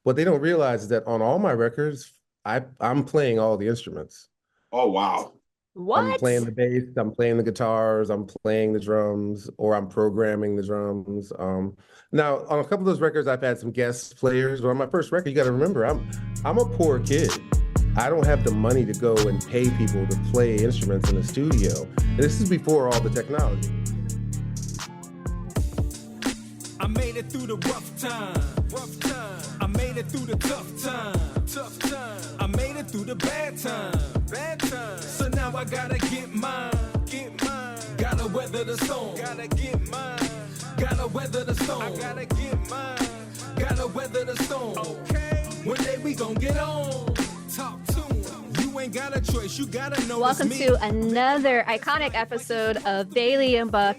what they don't realize is that on all my records, I'm playing all the instruments. Oh, wow. I'm playing What? the bass, I'm playing the guitars, I'm playing the drums, or I'm programming the drums. Now on a couple of those records, I've had some guest players. But on my first record, you got to remember, I'm a poor kid. I don't have the money to go and pay people to play instruments in the studio. And this is before all the technology. I made it through the rough time. I made it through the tough time. I made it through the bad time. So now I gotta get mine. Gotta weather the storm. Gotta get mine. Gotta weather the storm. I gotta get mine. Gotta weather the storm. Okay. One day we gon' get on. Talk to 'em. You ain't got a choice. You gotta know. Welcome to another iconic episode of Bailey and Buck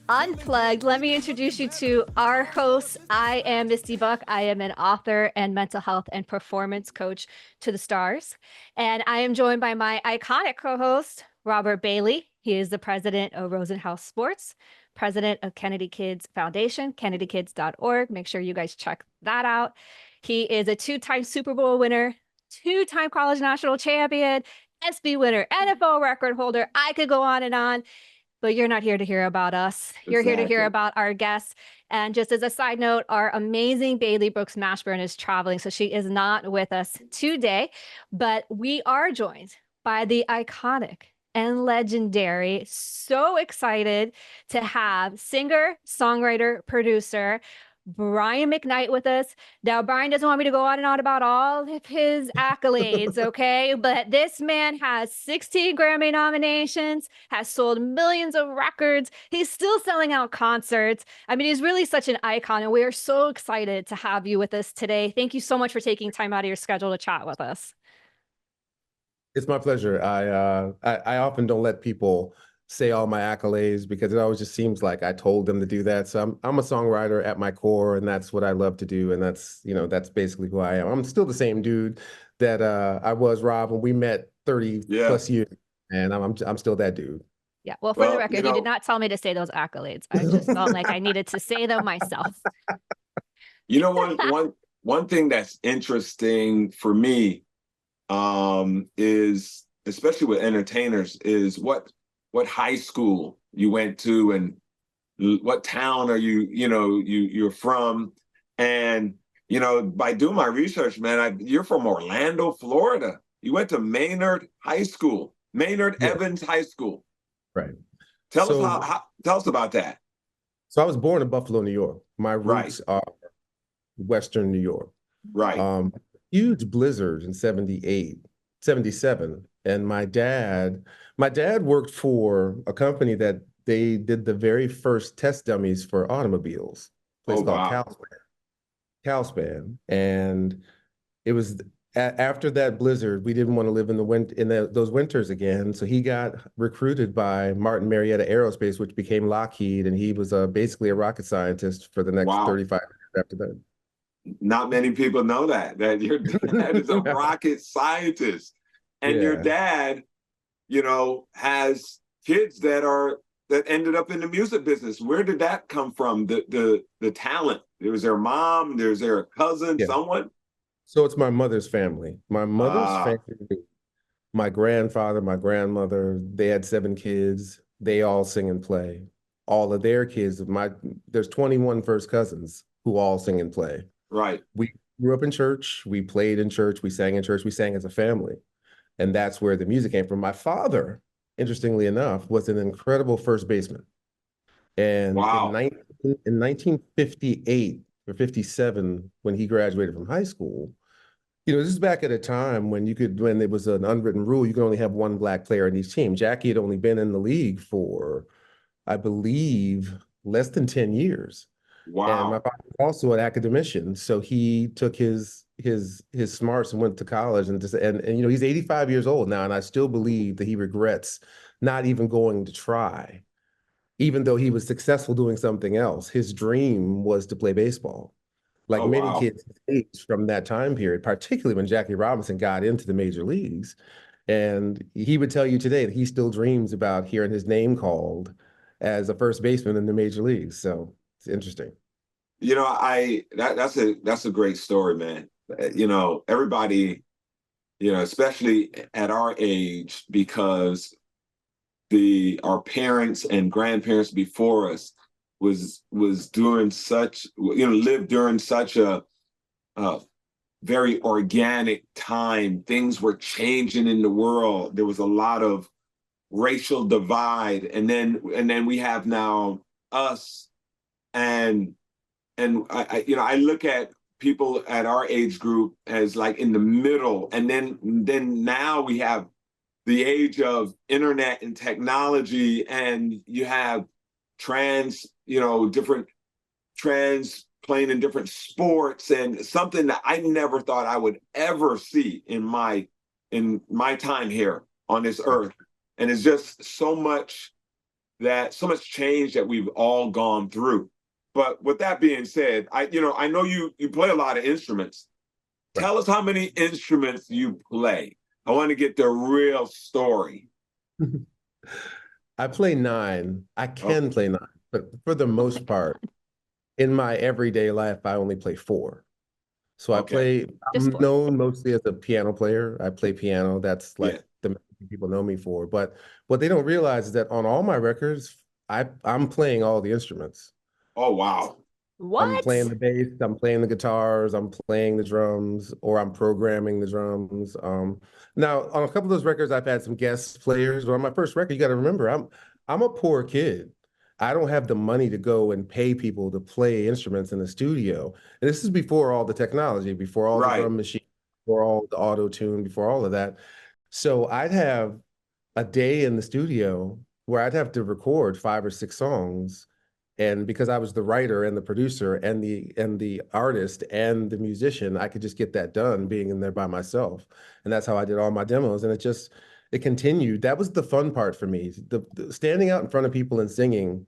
Unplugged. Let me introduce you to our hosts. I am Misty Buck. I am an author and mental health and performance coach to the stars. And I am joined by my iconic co-host, Robert Bailey. He is the president of Rosenhaus Sports, president of Kennedy Kids Foundation, kennedykids.org. Make sure you guys check that out. He is a two-time Super Bowl winner, two-time college national champion, SB winner, NFL record holder. I could go on. But you're not here to hear about us. You're here to hear about our guests. And just as a side note, our amazing Bailey Brooks Mashburn is traveling, so she is not with us today. But we are joined by the iconic and legendary, so excited to have singer, songwriter, producer, Brian McKnight with us. Now, Brian doesn't want me to go on and on about all of his accolades, okay? But this man has 16 Grammy nominations, has sold millions of records. He's still selling out concerts. I mean, he's really such an icon, and we are so excited to have you with us today. Thank you so much for taking time out of your schedule to chat with us. It's my pleasure. I often don't let people say all my accolades because it always just seems like I told them to do that. So I'm a songwriter at my core, and that's what I love to do. And that's basically who I am. I'm still the same dude that I was, Rob, when we met 30 plus years, and I'm still that dude. Yeah. Well, for the record, you did not tell me to say those accolades. I just felt like I needed to say them myself. You know, one thing that's interesting for me is, especially with entertainers, is what high school you went to and what town are you're from. And, by doing my research, man, you're from Orlando, Florida. You went to Maynard High School, Maynard Evans High School. Right. Tell us about that. So I was born in Buffalo, New York. My roots are Western New York. Right. Huge blizzard in 78, 77. And my dad worked for a company that they did the very first test dummies for automobiles. A place called Calspan. And it was after that blizzard, we didn't want to live in those winters again. So he got recruited by Martin Marietta Aerospace, which became Lockheed, and he was basically a rocket scientist for the next 35 years after that. Not many people know that your dad is a rocket scientist. And your dad, has kids that ended up in the music business. Where did that come from? The talent? Was their mom? There's their cousin, someone? So it's my mother's family. My mother's family, my grandfather, my grandmother, they had 7 kids. They all sing and play. All of their kids, there's 21 first cousins who all sing and play. Right. We grew up in church. We played in church. We sang in church. We sang as a family. And that's where the music came from. My father, interestingly enough, was an incredible first baseman. And in 1958 or 57, when he graduated from high school, this is back at a time when there was an unwritten rule, you could only have one black player in each team. Jackie had only been in the league for, I believe, less than 10 years. Wow. And my father was also an academician, so he took his smarts and went to college, and he's 85 years old now, and I still believe that he regrets not even going to try, even though he was successful doing something else. His dream was to play baseball, like many kids from that time period, particularly when Jackie Robinson got into the major leagues. And he would tell you today that he still dreams about hearing his name called as a first baseman in the major leagues. So it's interesting. That's a great story, man. everybody, especially at our age, because our parents and grandparents before us was doing such, lived during such a very organic time. Things were changing in the world. There was a lot of racial divide, and then we have now us, and I look at people at our age group as like in the middle, and then now we have the age of internet and technology, and you have different trans playing in different sports, and something that I never thought I would ever see in my time here on this earth. And it's just so much change that we've all gone through. But with that being said, I know you play a lot of instruments. Right. Tell us how many instruments you play. I want to get the real story. I play 9. I can play 9, but for the most part, in my everyday life, I only play 4. So I'm known mostly as a piano player. I play piano. That's like the main thing people know me for. But what they don't realize is that on all my records, I'm playing all the instruments. Oh, wow. What? I'm playing the bass, I'm playing the guitars, I'm playing the drums, or I'm programming the drums. Now on a couple of those records, I've had some guest players, but on my first record, you got to remember, I'm a poor kid. I don't have the money to go and pay people to play instruments in the studio. And this is before all the technology, before all the drum machines, before all the auto tune, before all of that. So I'd have a day in the studio where I'd have to record 5 or 6 songs. And because I was the writer and the producer and the artist and the musician, I could just get that done being in there by myself. And that's how I did all my demos. And it continued. That was the fun part for me. The standing out in front of people and singing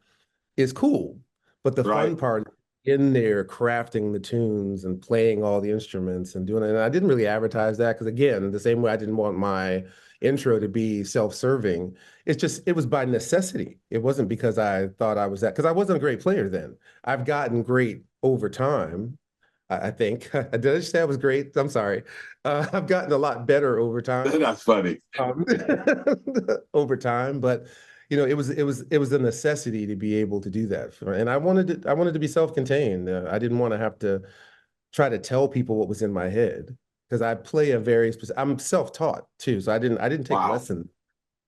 is cool, but the fun part in there crafting the tunes and playing all the instruments and doing it. And I didn't really advertise that because, again, the same way I didn't want my intro to be self-serving, it was by necessity. It wasn't because I thought I was that, because I wasn't a great player then. I've gotten great over time, I think. Did I just say I was great? I'm sorry. I've gotten a lot better over time. That's funny. Over time, but it was a necessity to be able to do that. And I wanted to be self-contained. I didn't want to have to try to tell people what was in my head, because I play I'm self-taught too. So I didn't take lessons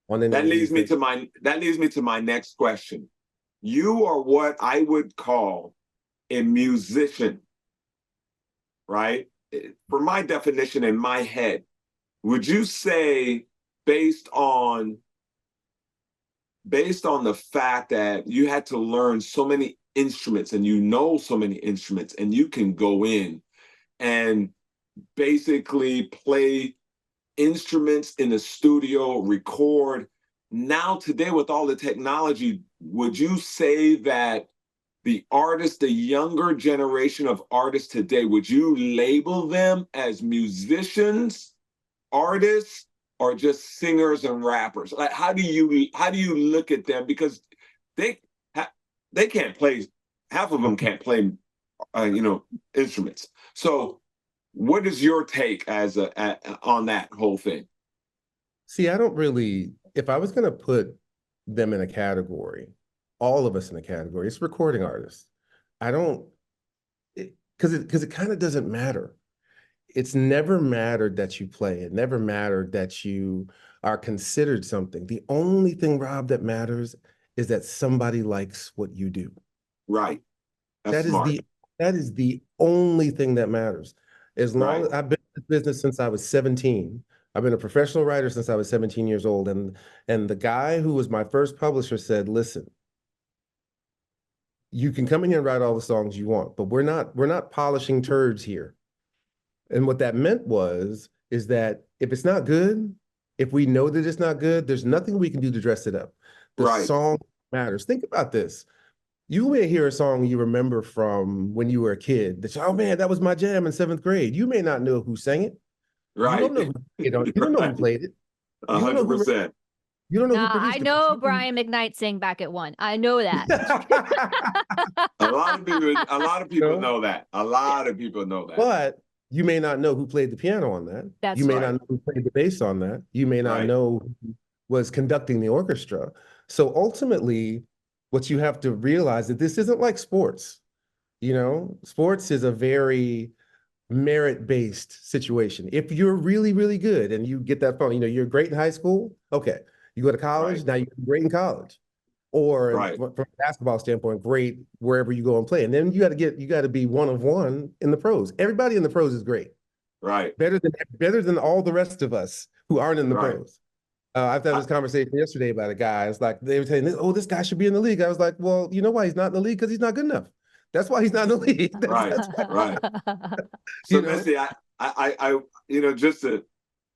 on any. That leads me to my next question. You are what I would call a musician, right? For my definition in my head, would you say, based on the fact that you had to learn so many instruments and so many instruments, and you can go in and basically play instruments in the studio, record. Now today, with all the technology, would you say that the younger generation of artists today, would you label them as musicians, artists, or just singers and rappers? Like, how do you look at them? Because they can't play. Half of them can't play, instruments. So, what is your take on that whole thing? See, I don't really. If I was going to put them in a category, all of us in a category, it's recording artists. I don't, because it kind of doesn't matter. It's never mattered that you play. It never mattered that you are considered something. The only thing, Rob, that matters is that somebody likes what you do. Right. That's smart. That is the only thing that matters. As long as I've been in this business since I was 17, I've been a professional writer since I was 17 years old. And the guy who was my first publisher said, listen, you can come in here and write all the songs you want, but we're not polishing turds here. And what that meant is that if it's not good, if we know that it's not good, there's nothing we can do to dress it up. The song matters. Think about this. You may hear a song you remember from when you were a kid that, oh man, that was my jam in 7th grade. You may not know who sang it. Right. You don't know who played it. 100%. You don't know who I know Brian McKnight sang Back at One. I know that. A lot of people know that. A lot of people know that. But You may not know who played the piano on that. That's You may right. not know who played the bass on that. You may not Right. know who was conducting the orchestra. So ultimately, what you have to realize that this isn't like sports. You know, sports is a very merit-based situation. If you're really, really good and you get that phone, you know, you're great in high school, okay. You go to college, Right. now you're great in college. Or Right. from a basketball standpoint, great wherever you go and play. And then you got to be one of one in the pros. Everybody in the pros is great. Right. Better than all the rest of us who aren't in the Right. pros. I've had this conversation yesterday about a guy. It's like they were saying, "Oh, this guy should be in the league." I was like, "Well, you know why he's not in the league? Because he's not good enough. That's why he's not in the league. Right. That's why, Right. So you know." Missy, I you know,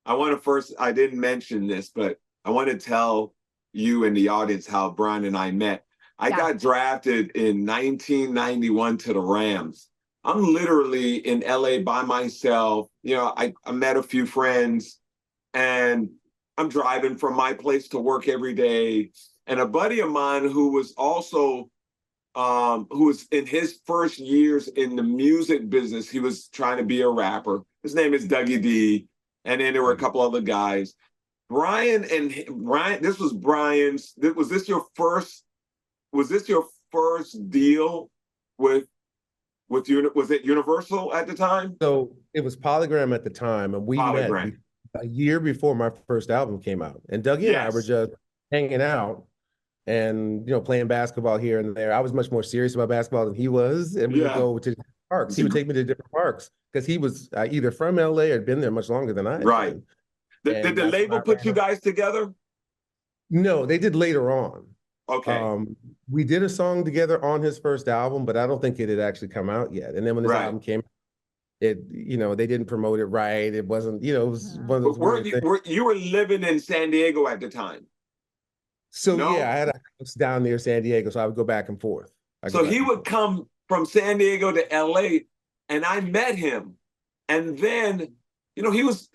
I want to first, I didn't mention this, but I want to tell you and the audience how Brian and I met. I Yeah. got drafted in 1991 to the Rams. I'm literally in LA by myself. You know, I met a few friends, and I'm driving from my place to work every day. And a buddy of mine who was also who was in his first years in the music business. He was trying to be a rapper. His name is Dougie D. And then there were a couple other guys. Brian, this was Brian's, was this your first deal with was it Universal at the time? So it was Polygram at the time, and we met Polygram. a year before my first album came out. And Dougie and I were Yes. just hanging out and, you know, playing basketball here and there. I was much more serious about basketball than he was, and we would Yeah. go to different parks. He would take me to different parks because he was either from LA or had been there much longer than I had Right. been. Did And the that's when label I put ran you up. guys together? No, they did later on. Okay. We did a song together on his first album, but I don't think it had actually come out yet. And then when his Right. album came, you know, they didn't promote it right. It wasn't, you know, it was one of But those weird things. you were living in San Diego at the time? So No? yeah, I had a house down near San Diego, so I would go back and forth. So he would come from San Diego to LA, and I met him. And then, you know, he was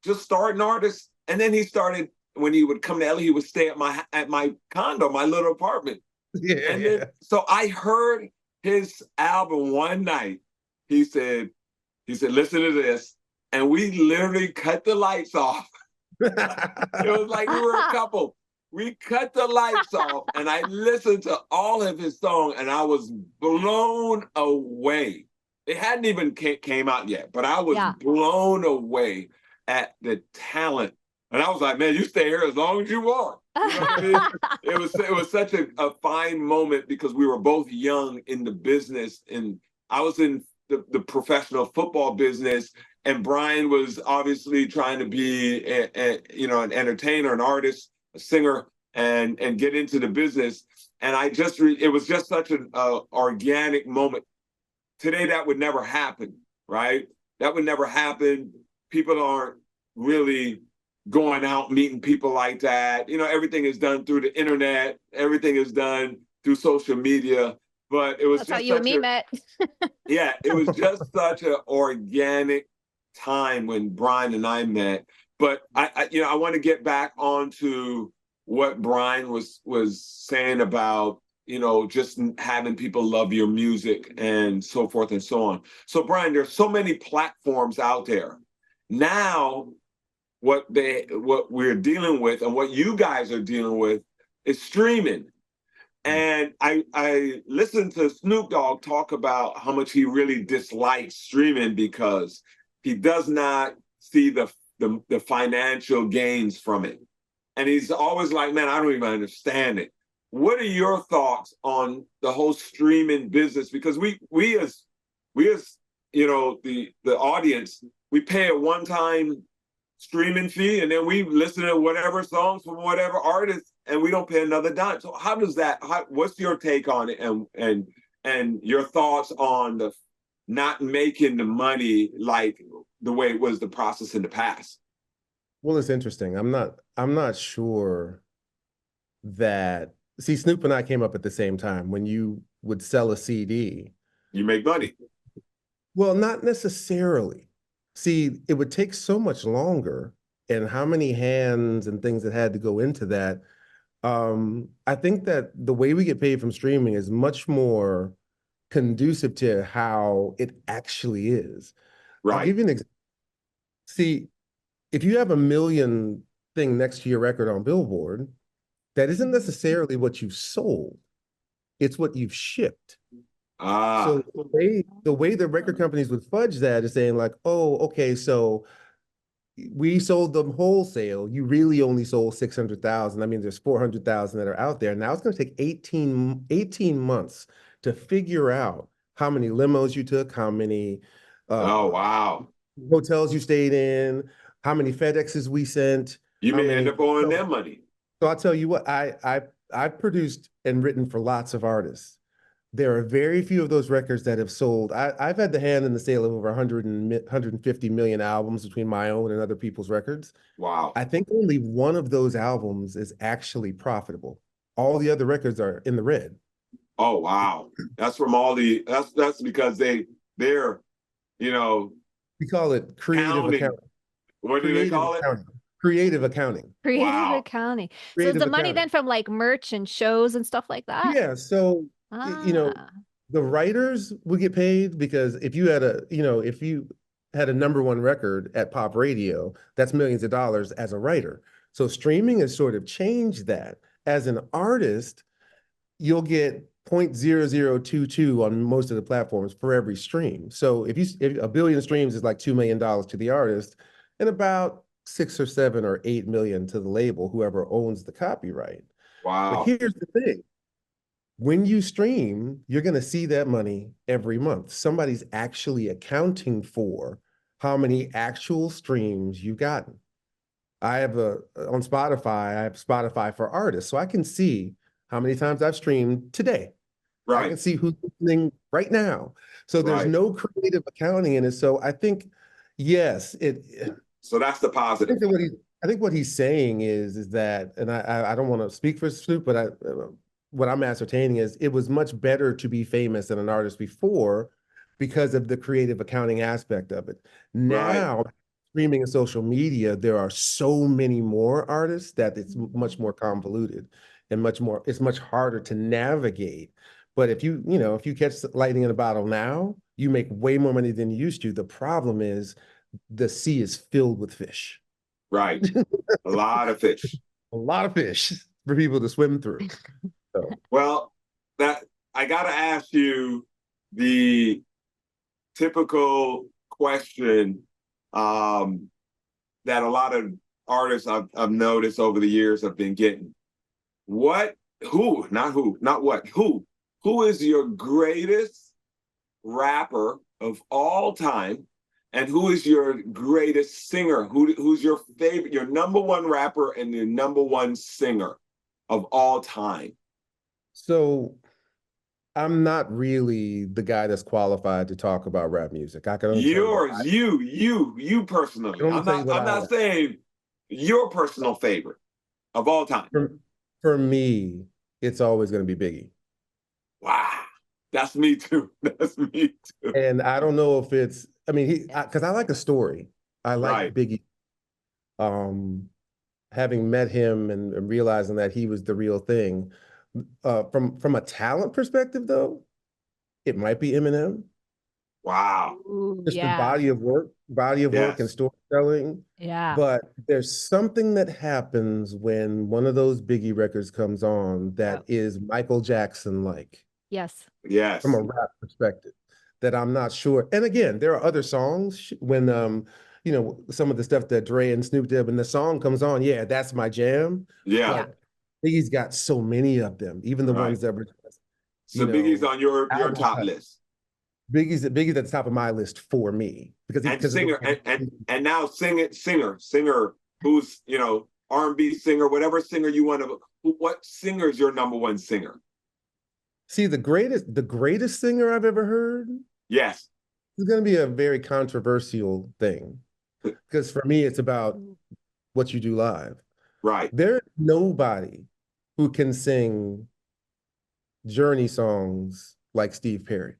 just starting artist. And then he started, when he would come to LA, he would stay at my condo, my little apartment. Yeah, And yeah. then, so I heard his album one night. He said, listen to this. And we literally cut the lights off. It was like we were a couple. We cut the lights off, and I listened to all of his songs, and I was blown away. It hadn't even came out yet, but I was blown away at the talent. And I was like, man, you stay here as long as you want. You know what I mean? It was such a fine moment because we were both young in the business, and I was in the professional football business, and Brian was obviously trying to be you know, an entertainer, an artist, a singer, and get into the business. And it was just such an organic moment. Today, that would never happen, right? That would never happen. People aren't really going out meeting people like that. You know, everything is done through the internet. Everything is done through social media. But it was That's just how you and me met. yeah, it was just such an organic time when Brian and I met. But I want to get back onto what Brian was saying about, you know, just having people love your music and so forth and so on. So Brian, there's so many platforms out there. Now, what we're dealing with and what you guys are dealing with is streaming. And I listened to Snoop Dogg talk about how much he really dislikes streaming because he does not see the financial gains from it. And he's always like, man, I don't even understand it. What are your thoughts on the whole streaming business? Because we as you know, the audience, we pay a one-time streaming fee, and then we listen to whatever songs from whatever artist, and we don't pay another dime. So how does that? What's your take on it, and your thoughts on the not making the money like the way it was the process in the past? Well, it's interesting. I'm not sure that. See, Snoop and I came up at the same time. When you would sell a CD, you make money. Well, not necessarily. See, it would take so much longer, and how many hands and things that had to go into that. I think that the way we get paid from streaming is much more conducive to how it actually is. I'll Right. give you an example. See, if you have a million thing next to your record on Billboard, that isn't necessarily what you've sold. It's what you've shipped. Ah, So the way the record companies would fudge that is saying like, oh, okay, so we sold them wholesale. You really only sold 600,000. I mean, there's 400,000 that are out there. Now it's going to take 18 months to figure out how many limos you took, how many oh, uh, wow. hotels you stayed in, how many FedExes we sent, You how may end many. up owing So, them money. so I'll tell you what, I've produced and written for lots of artists. There are very few of those records that have sold. I've had the hand in the sale of over 150 million albums between my own and other people's records. Wow. I think only one of those albums is actually profitable. All the other records are in the red. Oh, wow. That's from all the, that's because they're, you know, We call it creative counting. accounting. What do they Creative call it? accounting. Creative accounting. Creative Wow. accounting. So is Creative the money accounting. then from like merch and shows and stuff like that? Yeah, so Ah, the writers would get paid because if you had if you had a number one record at pop radio, that's millions of dollars as a writer. So streaming has sort of changed that. As an artist, you'll get 0.0022 on most of the platforms for every stream. So if a billion streams is like $2 million to the artist and about 6 or 7 or 8 million to the label, whoever owns the copyright. But Wow. here's the thing. When you stream, you're going to see that money every month. Somebody's actually accounting for how many actual streams you've gotten. On Spotify, I have Spotify for artists, so I can see how many times I've streamed today. I can Right. see who's listening right now. So there's Right. no creative accounting in it. So I think, yes, So that's the positive. I think what he's saying is that, and I don't want to speak for Snoop, but what I'm ascertaining is it was much better to be famous than an artist before because of the creative accounting aspect of it. Right. Now, streaming and social media, there are so many more artists that it's much more convoluted and it's much harder to navigate. But if you catch lightning in a bottle now, you make way more money than you used to. The problem is the sea is filled with fish. Right. A lot of fish. A lot of fish for people to swim through. So. Well, that I got to ask you the typical question that a lot of artists I've noticed over the years have been getting. Who is your greatest rapper of all time? And who is your greatest singer? Who's your favorite, your number one rapper and your number one singer of all time? So I'm not really the guy that's qualified to talk about rap music. I can only tell You personally. I'm not saying your personal favorite of all time. For me, it's always going to be Biggie. Wow. That's me too. That's me too. And I don't know if it's, because I like a story. I like Right. Biggie. Having met him and realizing that he was the real thing. From a talent perspective, though, it might be Eminem. Wow. ooh, Just the yeah, body of work and Yes. storytelling. yeah. But there's something that happens when one of those Biggie records comes on that is Michael Jackson like. Yes. Yes. From a rap perspective, that I'm not sure. And again, there are other songs when some of the stuff that Dre and Snoop did, when the song comes on, yeah, that's my jam. Yeah. But Biggie's got so many of them, even the ones that were just, so Biggie's on your top list. Biggie's at the top of my list for me because singer and now singer who's R&B singer, whatever singer you want to. What singer is your number one singer? See, the greatest singer I've ever heard. Yes, it's going to be a very controversial thing because for me, it's about what you do live. Right. There's nobody who can sing Journey songs like Steve Perry.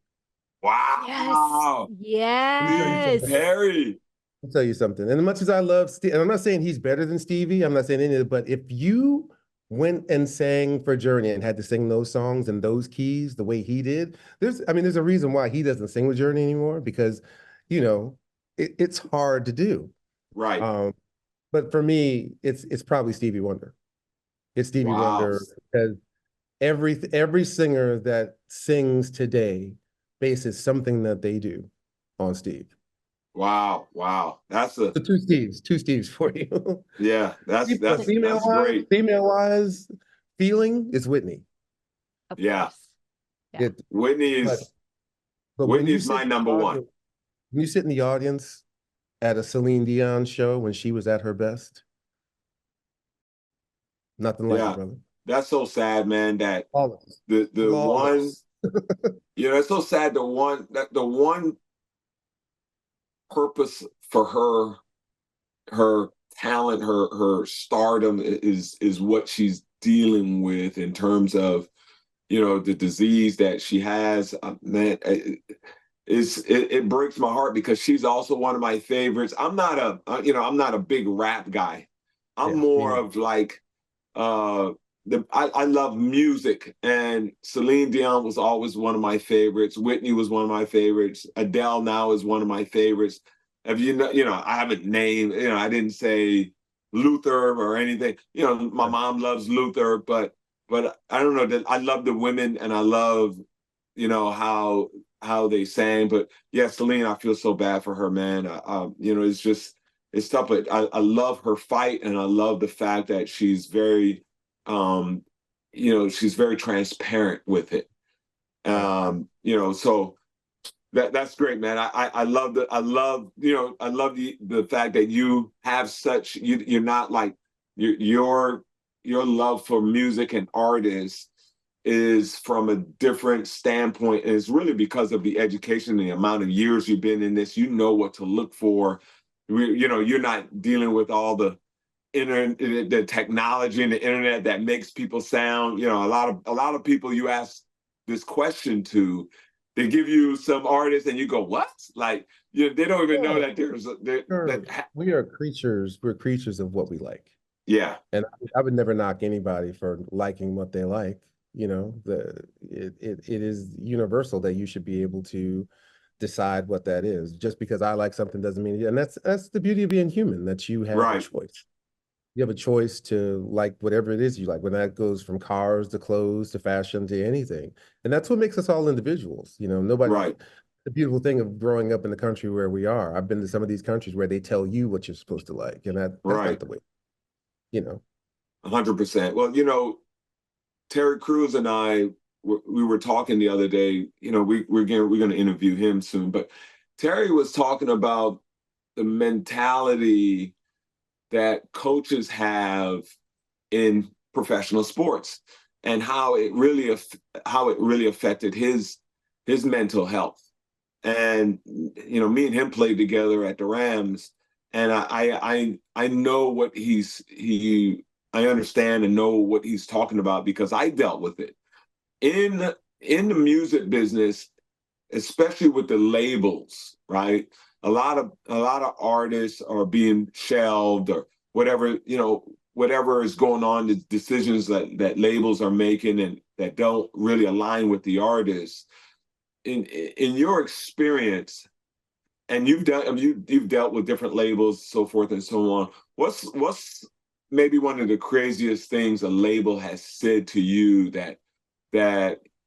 Wow. Yes. Steve Perry. I'll tell you something. And as much as I love Steve, and I'm not saying he's better than Stevie, I'm not saying any of it, but if you went and sang for Journey and had to sing those songs and those keys the way he did, there's a reason why he doesn't sing with Journey anymore because, it's hard to do. Right. But for me, it's probably Stevie Wonder. It's Stevie Wow. Wonder because every singer that sings today bases something that they do on Steve. Wow. Wow. So two Steves for you. Yeah, But that's great. female wise, feeling is Whitney. Of Yeah. course. Yeah. Whitney But is when Whitney you is sit my in the number one. audience, when you sit in the audience at a Celine Dion show when she was at her best, nothing like it, Yeah. brother. That's so sad, man, that Flawless. the one, Flawless. it's so sad the one purpose for her talent, her stardom is what she's dealing with in terms of, the disease that she has. Man, it breaks my heart because she's also one of my favorites. I'm not I'm not a big rap guy. I'm Yeah, more of like I love music, and Celine Dion was always one of my favorites. Whitney was one of my favorites. Adele now is one of my favorites. If I haven't named, I didn't say Luther or anything. My mom loves Luther, but I don't know that I love the women and I love, how they sang. But yeah, Celine, I feel so bad for her, man. It's tough, but I love her fight, and I love the fact that she's very, she's very transparent with it. So that's great, man. I love the fact that you have such, you're not like your love for music and artists is from a different standpoint, and it's really because of the education, the amount of years you've been in this. You know what to look for. You're not dealing with all the the technology and the internet that makes people sound. A lot of people you ask this question to, they give you some artist and you go, what? Like, they don't even know that we are creatures. We're creatures of what we like. Yeah. And I would never knock anybody for liking what they like. It is universal that you should be able to decide what that is. Just because I like something doesn't mean, and that's the beauty of being human, that you have a choice. You have a choice to like whatever it is you like, when that goes from cars to clothes to fashion to anything. And that's what makes us all individuals. Nobody, the beautiful thing of growing up in the country where we are, I've been to some of these countries where they tell you what you're supposed to like. And that's not the way, 100%. Well, Terry Crews and I, we were talking the other day. We're going to interview him soon, but Terry was talking about the mentality that coaches have in professional sports and how it really affected his mental health. And me and him played together at the Rams, and I know what I understand and know what he's talking about because I dealt with it in the music business, especially with the labels, right? A lot of artists are being shelved or whatever is going on, the decisions that labels are making and that don't really align with the artists. In your experience, and you've dealt with different labels, so forth and so on. What's maybe one of the craziest things a label has said to you that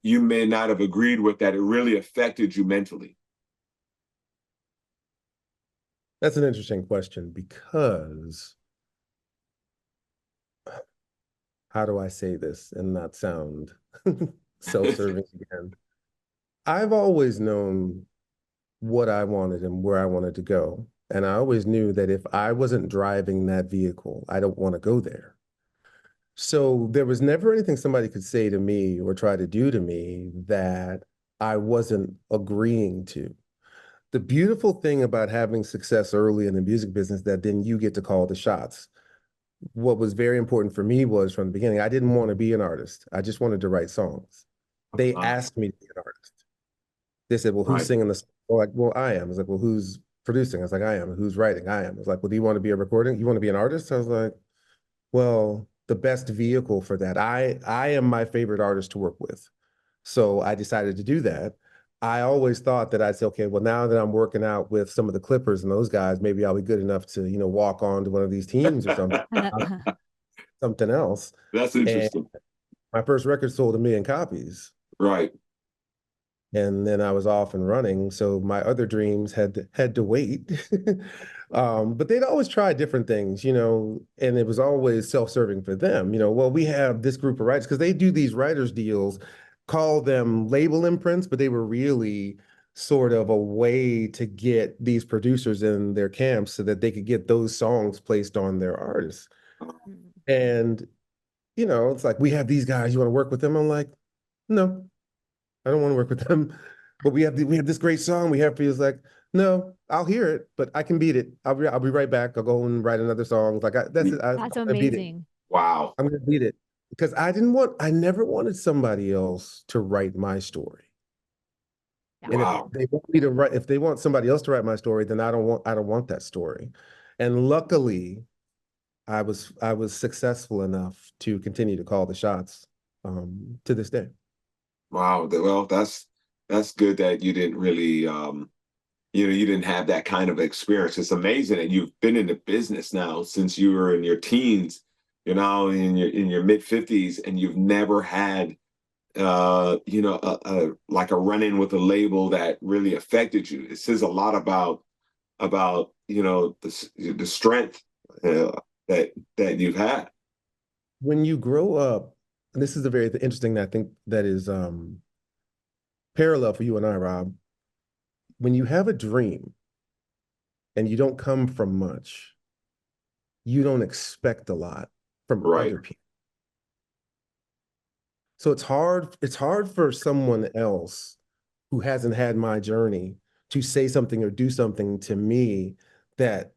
you may not have agreed with, that it really affected you mentally? That's an interesting question because how do I say this and not sound self-serving again? I've always known what I wanted and where I wanted to go. And I always knew that if I wasn't driving that vehicle, I don't want to go there. So there was never anything somebody could say to me or try to do to me that I wasn't agreeing to. The beautiful thing about having success early in the music business, that then you get to call the shots. What was very important for me was, from the beginning, I didn't want to be an artist. I just wanted to write songs. They asked me to be an artist. They said, well, who's singing the song? Like, well, I am. I was like, well, who's producing? I was like, I am. Who's writing? I am. I was like, well, do you want to be a recording? You want to be an artist? I was like, well, the best vehicle for that. I am my favorite artist to work with. So I decided to do that. I always thought that I'd say, okay, well, now that I'm working out with some of the Clippers and those guys, maybe I'll be good enough to, walk on to one of these teams or something, something else. That's And interesting. my first record sold 1 million copies. Right. And then I was off and running. So my other dreams had to wait. But they'd always try different things, and it was always self-serving for them. Well, we have this group of writers because they do these writers deals, call them label imprints, but they were really sort of a way to get these producers in their camps so that they could get those songs placed on their artists. And, it's like, we have these guys, you want to work with them? I'm like, no. I don't want to work with them, but we have this great song we have for you. It's like, no, I'll hear it, but I can beat it. I'll be right back. I'll go and write another song. Like that's it. That's I beat it. amazing. Wow. I'm gonna beat it because I never wanted somebody else to write my story. And Wow. if they want me to write, if they want somebody else to write my story, then I don't want that story. And luckily, I was successful enough to continue to call the shots to this day. Wow. Well, that's good that you didn't really you didn't have that kind of experience. It's amazing that you've been in the business now since you were in your teens, you're now in your mid-50s, and you've never had like a run-in with a label that really affected you. It says a lot about the strength that you've had. When you grow up, and this is a very interesting, I think that is parallel for you and I, Rob. When you have a dream and you don't come from much, you don't expect a lot from other people. So it's hard for someone else who hasn't had my journey to say something or do something to me that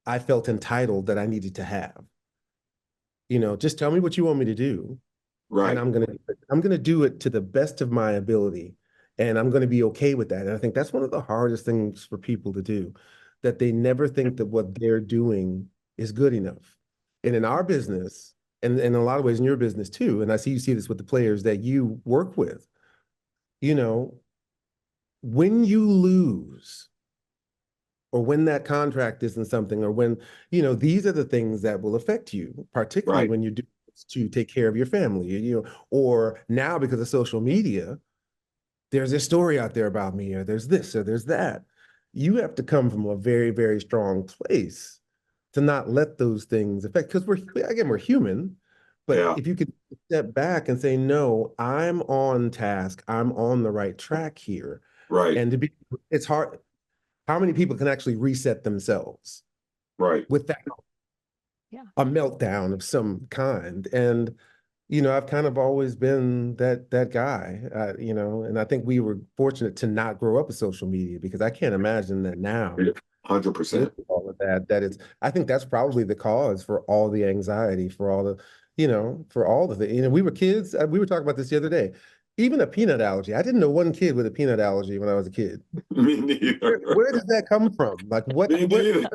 I felt entitled that I needed to have. Just tell me what you want me to do. Right. And I'm gonna do it to the best of my ability. And I'm gonna be okay with that. And I think that's one of the hardest things for people to do, that they never think that what they're doing is good enough. And in our business, and in a lot of ways in your business too, and I see you see this with the players that you work with, when you lose, or when that contract isn't something, or when, these are the things that will affect you, particularly when you do to take care of your family, or now because of social media, there's a story out there about me, or there's this, or there's that. You have to come from a very, very strong place to not let those things affect, because we're human, but if you could step back and say, no, I'm on task, I'm on the right track here. Right. And it's hard. How many people can actually reset themselves? Right. Without a meltdown of some kind? And I've kind of always been that guy, and I think we were fortunate to not grow up with social media, because I can't imagine that now. 100%. All of I think that's probably the cause for all the anxiety, for all the, for all of the, we were kids. We were talking about this the other day. Even a peanut allergy. I didn't know one kid with a peanut allergy when I was a kid. Me neither. Where does that come from? Like what? Me neither.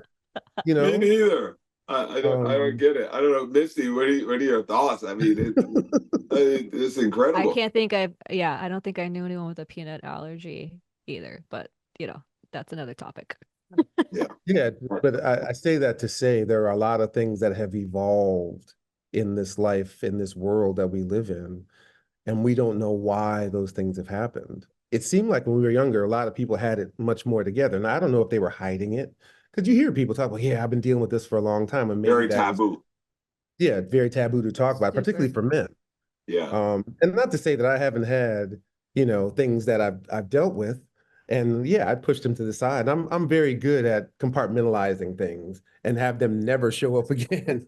Me neither. I don't get it. I don't know, Misty. What are your thoughts? I mean, it's incredible. I don't think I knew anyone with a peanut allergy either. But that's another topic. Yeah. But I say that to say there are a lot of things that have evolved in this life, in this world that we live in, and we don't know why those things have happened. It seemed like when we were younger, a lot of people had it much more together. And I don't know if they were hiding it. Because you hear people talk about, I've been dealing with this for a long time. And maybe very taboo. Very taboo to talk about, particularly for men. Yeah. And not to say that I haven't had, things that I've dealt with. And I pushed them to the side. I'm very good at compartmentalizing things and have them never show up again,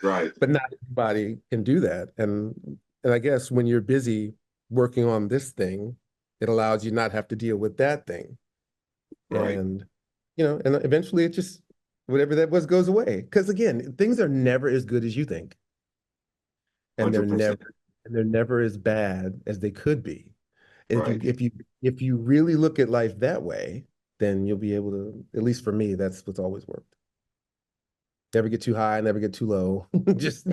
Right. But not everybody can do that. And I guess when you're busy working on this thing, it allows you not have to deal with that thing. Right. And and eventually it just, whatever that was goes away. Because again, things are never as good as you think. And 100%. they're never as bad as they could be. And Right. if you really look at life that way, then you'll be able to, at least for me, that's what's always worked. Never get too high, never get too low. Just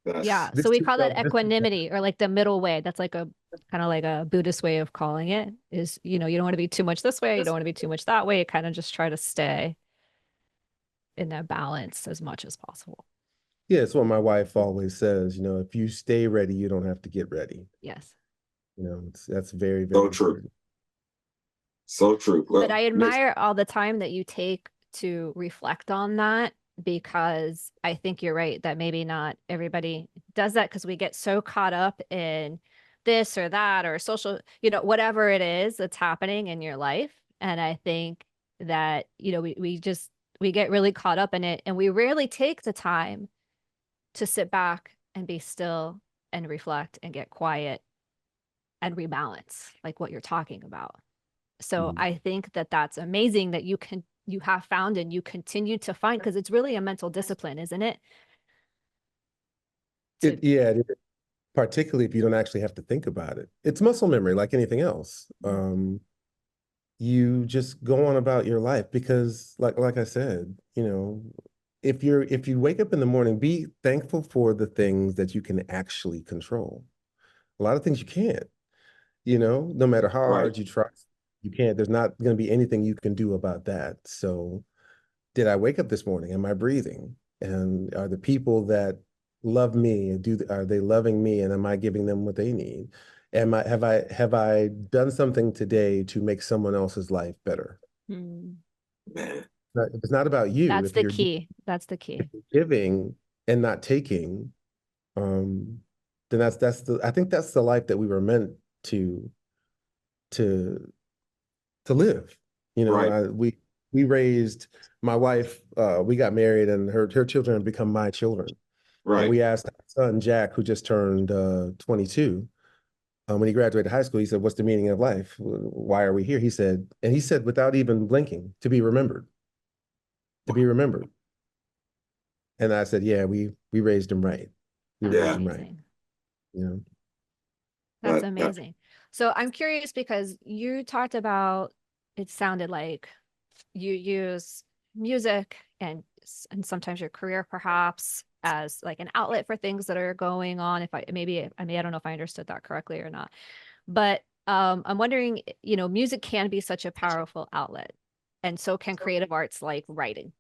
So we call that equanimity, or like the middle way. That's like kind of like a Buddhist way of calling it, is, you don't want to be too much this way, you don't want to be too much that way. You kind of just try to stay in that balance as much as possible. Yeah, it's what my wife always says, if you stay ready, you don't have to get ready. Yes. That's very, So very true. important. So true. But I admire all the time that you take to reflect on that, because I think you're right that maybe not everybody does that, because we get so caught up in this or that or social, whatever it is that's happening in your life. And I think that, we get really caught up in it, and we rarely take the time to sit back and be still and reflect and get quiet and rebalance, like what you're talking about. So I think that that's amazing that you have found and you continue to find, because it's really a mental discipline, isn't it? Yeah, it is, particularly if you don't actually have to think about it. It's muscle memory like anything else. You just go on about your life because like I said, if you wake up in the morning, be thankful for the things that you can actually control. A lot of things you can't, no matter how Right. hard you try, you can't. There's not going to be anything you can do about that. So, did I wake up this morning? Am I breathing? And are the people that love me, are they loving me? And am I giving them what they need? Have I done something today to make someone else's life better? Man, If it's not about you, that's if the you're key. That's the key. giving and not taking, then I think that's the life that we were meant to to to live. Right. We raised my wife, we got married, and her children have become my children. And Right. we asked our son Jack, who just turned 22, when he graduated high school, he said, "What's the meaning of life? Why are we here?" He said without even blinking, "To be remembered, to be remembered." And I said, "Yeah, we raised him right. We That's raised Yeah. him right." amazing. You know, That's That, that, amazing. So I'm curious, because you talked about, it sounded like you use music and sometimes your career perhaps as like an outlet for things that are going on. I don't know if I understood that correctly or not. But I'm wondering, music can be such a powerful outlet, and so can creative arts like writing.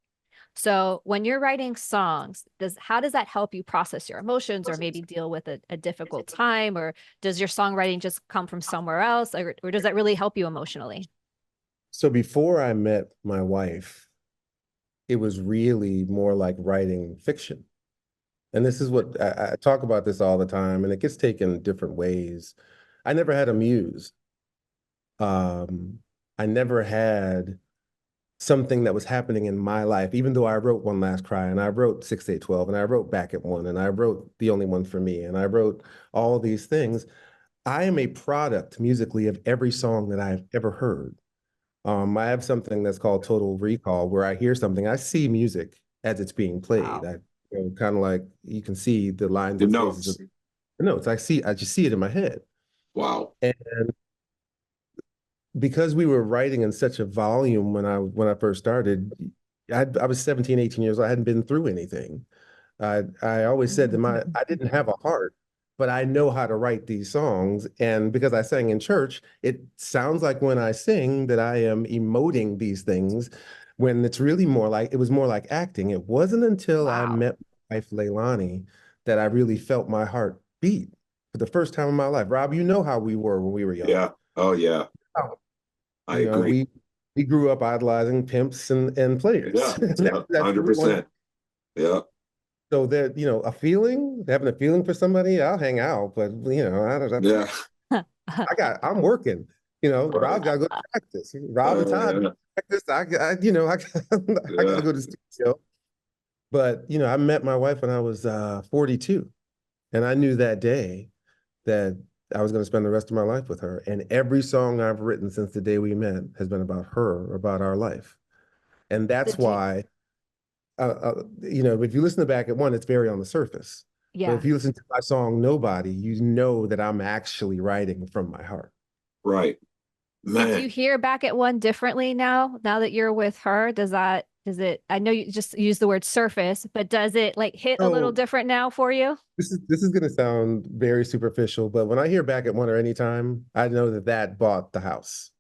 So when you're writing songs, how does that help you process your emotions, or maybe deal with a difficult time? Or does your songwriting just come from somewhere else? Or does that really help you emotionally? so before I met my wife, it was really more like writing fiction. And this is what I talk about this all the time, and it gets taken different ways. I never had a muse. I never had something that was happening in my life, even though I wrote One Last Cry, and I wrote 6 8 12, and I wrote Back at One, and I wrote The Only One for Me, and I wrote all these things. I am a product musically of every song that I've ever heard. I have something that's called total recall, where I hear something, I see music as it's being played. Wow. Kind of like you can see the lines the and spaces of notes. the notes. I just see it in my head. Wow. And because we were writing in such a volume when I first started, I was 17, 18 years old. I hadn't been through anything. I always said that I didn't have a heart, but I know how to write these songs. And because I sang in church, it sounds like when I sing that I am emoting these things, when it was more like acting. It wasn't until I Wow. met my wife Leilani that I really felt my heart beat for the first time in my life. Rob, you know how we were when we were young. Yeah. Oh yeah. Oh, I agree. we grew up idolizing pimps and players. Yeah. Yeah. That's what we wanted. 100%. Yeah. So that, having a feeling for somebody, I'll hang out, but I don't, Yeah. I'm working. Right. Rob's got to go to practice. Rob and Todd Yeah. practice. I got to Yeah. go to the studio. But I met my wife when I was 42, and I knew that day that I was going to spend the rest of my life with her. And every song I've written since the day we met has been about her, about our life. And that's Did you? why, if you listen to Back at One, it's very on the surface. But if Yeah. you listen to my song Nobody, you know that I'm actually writing from my heart. Right. So do you Man. hear Back at One differently now that you're with her? Does that Does it, I know you just used the word surface, but does it like hit a little Oh, different now for you? this is going to sound very superficial, but when I hear Back at One or Anytime, I know that that bought the house.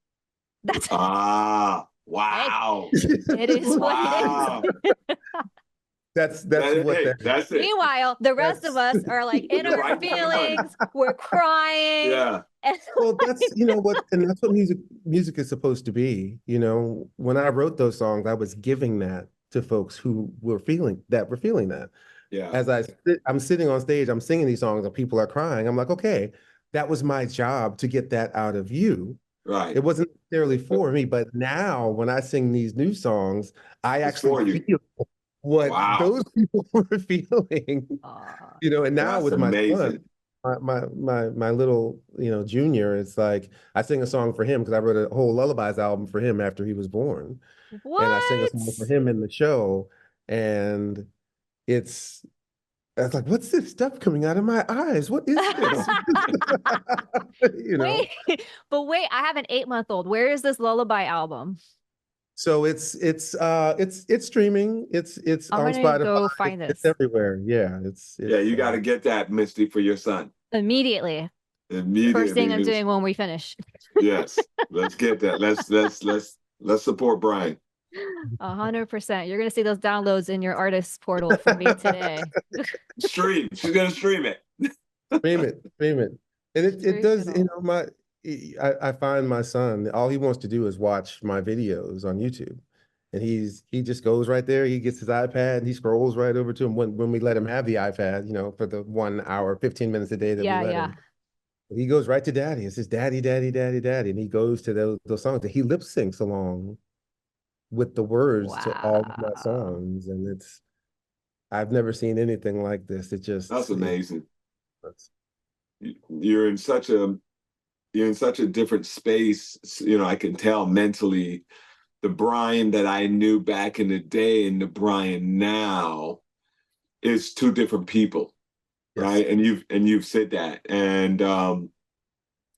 That's, Ah, hey, wow. it is what Wow. it is. That's what Hey, that is. that's it. Meanwhile, the rest of That's us are like in You're our right for the money. feelings, we're crying. Yeah. And well, that's what, and that's what music is supposed to be. When I wrote those songs, I was giving that to folks who were feeling that. Yeah. As I'm sitting on stage, I'm singing these songs and people are crying. I'm like, okay, that was my job to get that out of you. Right. It wasn't necessarily for me, but now when I sing these new songs, I It's actually for you. feel what Wow. those people were feeling. uh, And now That's with my son, amazing. my little, junior, it's like I sing a song for him because I wrote a whole lullabies album for him after he was born. And I sing a what? song for him in the show. And it's I was like, what's this stuff coming out of my eyes? What is this? You know? Wait, but wait, I have an 8-month-old. Where is this lullaby album? So it's streaming. It's I'm on gonna Spotify. go find It's this everywhere. Yeah, Yeah, you got to get that, Misty, for your son. immediately. First thing Immediately. I'm doing when we finish. Yes. Let's get that. Let's support Brian. 100%. You're gonna see those downloads in your artist portal from me today. Stream. She's gonna stream it. stream it. And it Stream does, it all. I find my son, all he wants to do is watch my videos on YouTube. And he just goes right there, he gets his iPad and he scrolls right over to him when we let him have the iPad, for the 1 hour, 15 minutes a day that we Yeah, let yeah. him. He goes right to daddy and says, Daddy, Daddy, Daddy, Daddy. And he goes to those songs and he lip syncs along with the words to all of my Wow. songs. And I've never seen anything like this. That's amazing. It's You're in such a different space. I can tell mentally the Brian that I knew back in the day and the Brian now is two different people, yes. right? And you've said that, and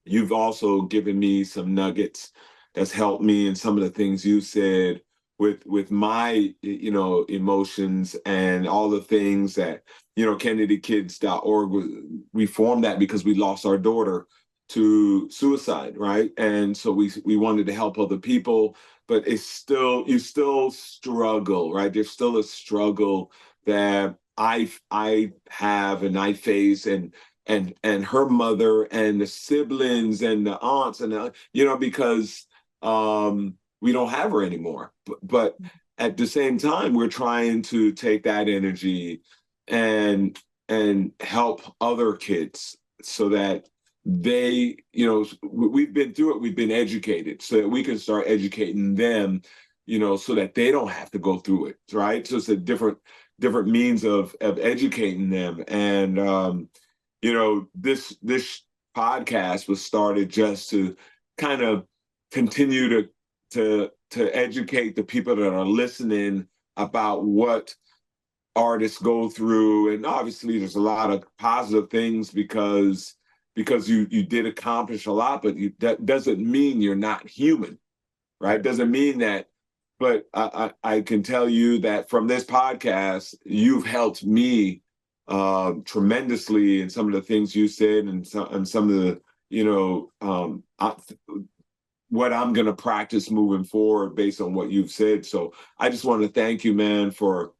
you've also given me some nuggets that's helped me in some of the things you said with my emotions and all the things that kennedykids.org, we formed that because we lost our daughter to suicide, right? And so we wanted to help other people, but you still struggle, right? There's still a struggle that I have and I face, and her mother and the siblings and the aunts because we don't have her anymore. But at the same time, we're trying to take that energy and help other kids so that we've been through it, we've been educated, so that we can start educating them, so that they don't have to go through it, right? So it's a different means of educating them. And this podcast was started just to kind of continue to educate the people that are listening about what artists go through. And obviously there's a lot of positive things because you did accomplish a lot, but that doesn't mean you're not human, right? Doesn't mean that. But I can tell you that from this podcast, you've helped me tremendously in some of the things you said, and some of the what I'm going to practice moving forward based on what you've said. So I just want to thank you, man, for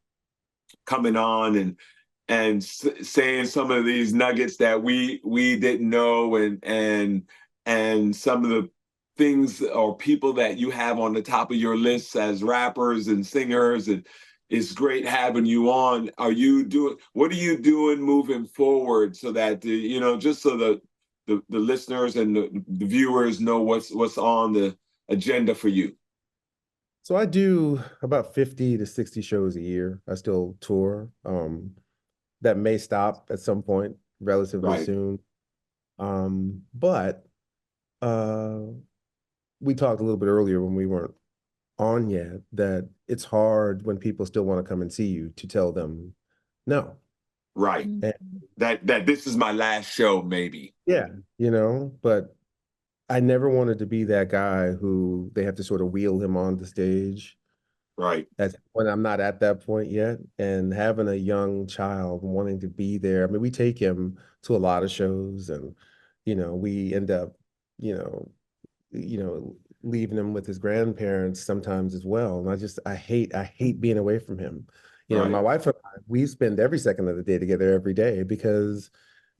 coming on and saying some of these nuggets that we didn't know, and some of the things or people that you have on the top of your lists as rappers and singers. And it's great having you on. What are you doing moving forward so that just so the listeners and the viewers know what's on the agenda for you? So I do about 50 to 60 shows a year. I still tour. That may stop at some point relatively Right. soon. But we talked a little bit earlier when we weren't on yet that it's hard when people still want to come and see you to tell them no. Right. And That this is my last show, maybe. yeah, but I never wanted to be that guy who they have to sort of wheel him on the stage. Right. That's when I'm not at that point yet. And having a young child wanting to be there. I mean, we take him to a lot of shows and, we end up, you know, you know, leaving him with his grandparents sometimes as well. And I hate being away from him. My Right. wife and I, we spend every second of the day together every day because,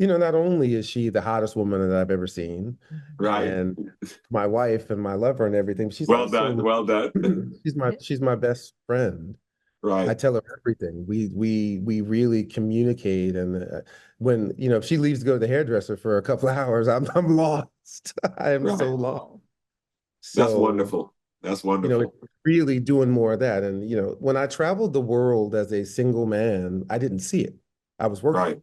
not only is she the hottest woman that I've ever seen, Right. and my wife and my lover and everything, she's Well done. also Well done. she's my best friend. I Right. tell her everything. We really communicate, and when if she leaves to go to the hairdresser for a couple of hours, I'm lost. I am Right. so lost. Oh, That's So wonderful. That's it's wonderful. really doing more of that. And when I traveled the world as a single man, I didn't see it. I was working. Right.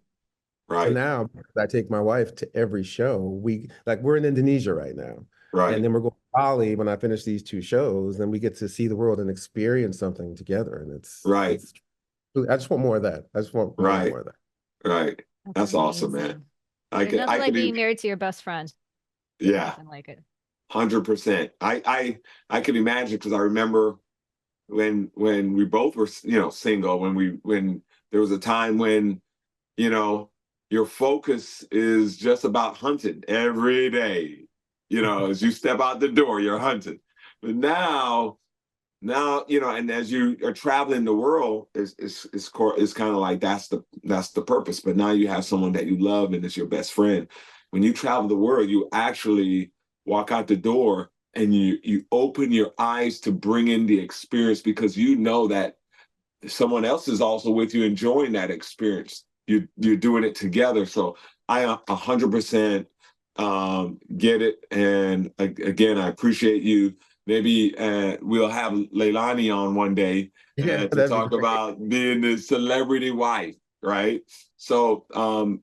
So Right. now I take my wife to every show. We're in Indonesia right now. And Right. then we're going to Bali when I finish these two shows. Then we get to see the world and experience something together. And Right. I just want more of that. I just want more and Right. more of that. Right. that's That's awesome, man. amazing. I There's could nothing I like could being even married to your best friend. yeah, Nothing like it. 100%. I could imagine because I remember when we both were single, when there was a time when you know your focus is just about hunting every day. As you step out the door, you're hunting. But now and as you are traveling the world, it's kind of like that's the purpose. But now you have someone that you love and it's your best friend. When you travel the world, you actually walk out the door and you open your eyes to bring in the experience because you know that someone else is also with you enjoying that experience. You're doing it together. So I 100% get it. And again, I appreciate you. Maybe we'll have Leilani on one day Yeah, to that'd be talk great. about being the celebrity wife, right? So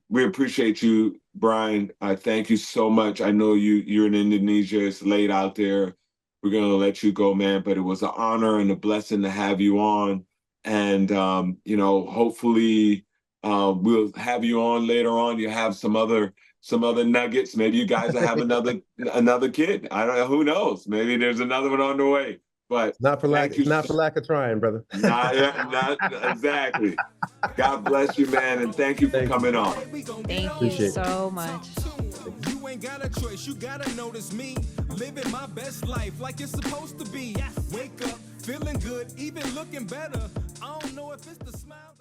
we appreciate you, Brian. I thank you so much. I know you're in Indonesia. It's late out there. We're gonna let you go, man. But it was an honor and a blessing to have you on. And hopefully we'll have you on later on. You have some other nuggets. Maybe you guys will have another kid. I don't know. Who knows? Maybe there's another one on the way. But thank you. Not for lack of trying, brother. Not exactly. God bless you, man, and thank you for Thank you. coming on. Thank you Appreciate it. so much. You ain't got a choice, you gotta notice me living my best life like it's supposed to be. Wake up, feeling good, even looking better. I don't know if it's the smile.